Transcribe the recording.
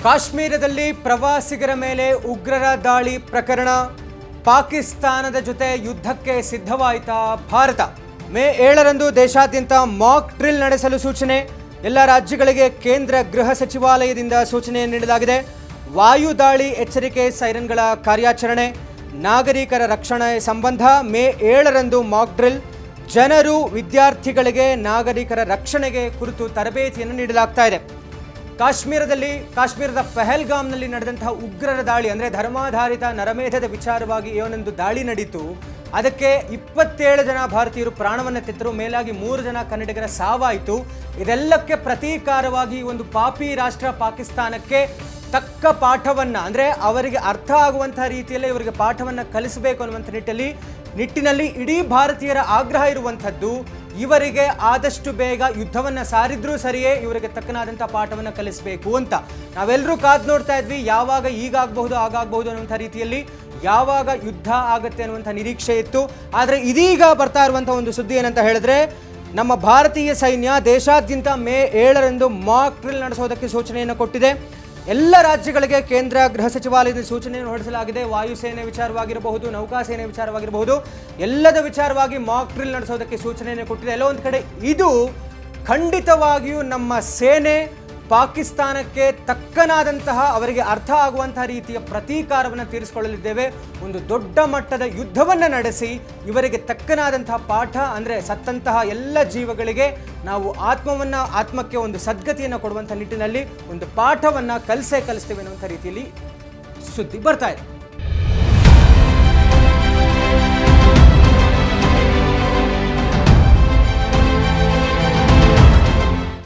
ಕಾಶ್ಮೀರದಲ್ಲಿ ಪ್ರವಾಸಿಗರ ಮೇಲೆ ಉಗ್ರರ ದಾಳಿ ಪ್ರಕರಣ. ಪಾಕಿಸ್ತಾನದ ಜೊತೆ ಯುದ್ಧಕ್ಕೆ ಸಿದ್ಧವಾಯಿತಾ ಭಾರತ? ಮೇ 7ರಂದು ದೇಶಾದ್ಯಂತ ಮಾಕ್ ಡ್ರಿಲ್ ನಡೆಸಲು ಸೂಚನೆ. ಎಲ್ಲ ರಾಜ್ಯಗಳಿಗೆ ಕೇಂದ್ರ ಗೃಹ ಸಚಿವಾಲಯದಿಂದ ಸೂಚನೆ ನೀಡಲಾಗಿದೆ. ವಾಯು ದಾಳಿ ಎಚ್ಚರಿಕೆ ಸೈರನ್ಗಳ ಕಾರ್ಯಾಚರಣೆ. ನಾಗರಿಕರ ರಕ್ಷಣೆ ಸಂಬಂಧ ಮೇ 7ರಂದು ಮಾಕ್ ಡ್ರಿಲ್. ಜನರು ವಿದ್ಯಾರ್ಥಿಗಳಿಗೆ ನಾಗರಿಕರ ರಕ್ಷಣೆಗೆ ಕುರಿತು ತರಬೇತಿಯನ್ನು ನೀಡಲಾಗ್ತಾ ಇದೆ. ಕಾಶ್ಮೀರದ ಪಹಲ್ಗಾಮ್ನಲ್ಲಿ ನಡೆದಂತಹ ಉಗ್ರರ ದಾಳಿ ಅಂದರೆ ಧರ್ಮಾಧಾರಿತ ನರಮೇಧದ ವಿಚಾರವಾಗಿ ಏನೊಂದು ದಾಳಿ ನಡೀತು. ಅದಕ್ಕೆ 27 ಜನ ಭಾರತೀಯರು ಪ್ರಾಣವನ್ನು ತೆತ್ತರು, ಮೇಲಾಗಿ 3 ಜನ ಕನ್ನಡಿಗರ ಸಾವಾಯಿತು. ಇದೆಲ್ಲಕ್ಕೆ ಪ್ರತೀಕಾರವಾಗಿ ಒಂದು ಪಾಪಿ ರಾಷ್ಟ್ರ ಪಾಕಿಸ್ತಾನಕ್ಕೆ ತಕ್ಕ ಪಾಠವನ್ನು, ಅಂದರೆ ಅವರಿಗೆ ಅರ್ಥ ಆಗುವಂತಹ ರೀತಿಯಲ್ಲೇ ಇವರಿಗೆ ಪಾಠವನ್ನು ಕಲಿಸಬೇಕು ಅನ್ನುವಂಥ ನಿಟ್ಟಿನಲ್ಲಿ ಇಡೀ ಭಾರತೀಯರ ಆಗ್ರಹ ಇರುವಂಥದ್ದು. ಇವರಿಗೆ ಆದಷ್ಟು ಬೇಗ ಯುದ್ಧವನ್ನು ಸಾರಿದ್ರೂ ಸರಿಯೇ, ಇವರಿಗೆ ತಕ್ಕನಾದಂಥ ಪಾಠವನ್ನು ಕಲಿಸಬೇಕು ಅಂತ ನಾವೆಲ್ಲರೂ ಕಾದು ನೋಡ್ತಾ ಇದ್ವಿ. ಯಾವಾಗ ಈಗಾಗಬಹುದು ಆಗಾಗಬಹುದು ಅನ್ನುವಂಥ ರೀತಿಯಲ್ಲಿ ಯಾವಾಗ ಯುದ್ಧ ಆಗುತ್ತೆ ಅನ್ನುವಂಥ ನಿರೀಕ್ಷೆ ಇತ್ತು. ಆದರೆ ಇದೀಗ ಬರ್ತಾ ಇರುವಂಥ ಒಂದು ಸುದ್ದಿ ಏನಂತ ಹೇಳಿದ್ರೆ, ನಮ್ಮ ಭಾರತೀಯ ಸೈನ್ಯ ದೇಶಾದ್ಯಂತ ಮೇ 7ರಂದು ಮಾಕ್ ಡ್ರಿಲ್ ನಡೆಸೋದಕ್ಕೆ ಸೂಚನೆಯನ್ನು ಕೊಟ್ಟಿದೆ. ಎಲ್ಲ ರಾಜ್ಯಗಳಿಗೆ ಕೇಂದ್ರ ಗೃಹ ಸಚಿವಾಲಯದ ಸೂಚನೆಯನ್ನು ಹೊರಡಿಸಲಾಗಿದೆ. ವಾಯುಸೇನೆ ವಿಚಾರವಾಗಿರಬಹುದು, ನೌಕಾಸೇನೆ ವಿಚಾರವಾಗಿರಬಹುದು, ಎಲ್ಲದ ವಿಚಾರವಾಗಿ ಮಾಕ್ ಡ್ರಿಲ್ ನಡೆಸೋದಕ್ಕೆ ಸೂಚನೆಯನ್ನು ಕೊಟ್ಟಿದೆ. ಎಲ್ಲ ಒಂದು ಕಡೆ ಇದು ಖಂಡಿತವಾಗಿಯೂ ನಮ್ಮ ಸೇನೆ ಪಾಕಿಸ್ತಾನಕ್ಕೆ ತಕ್ಕನಾದಂತಹ, ಅವರಿಗೆ ಅರ್ಥ ಆಗುವಂತಹ ರೀತಿಯ ಪ್ರತೀಕಾರವನ್ನು ತೀರಿಸಿಕೊಳ್ಳಲಿದ್ದೇವೆ. ಒಂದು ದೊಡ್ಡ ಮಟ್ಟದ ಯುದ್ಧವನ್ನು ನಡೆಸಿ ಇವರಿಗೆ ತಕ್ಕನಾದಂತಹ ಪಾಠ, ಅಂದರೆ ಸತ್ತಂತಹ ಎಲ್ಲ ಜೀವಗಳಿಗೆ ನಾವು ಆತ್ಮಕ್ಕೆ ಒಂದು ಸದ್ಗತಿಯನ್ನು ಕೊಡುವಂಥ ನಿಟ್ಟಿನಲ್ಲಿ ಒಂದು ಪಾಠವನ್ನು ಕಲಿಸ್ತೇವೆ ಅನ್ನುವಂಥ ರೀತಿಯಲ್ಲಿ ಸುದ್ದಿ ಬರ್ತಾ ಇದೆ.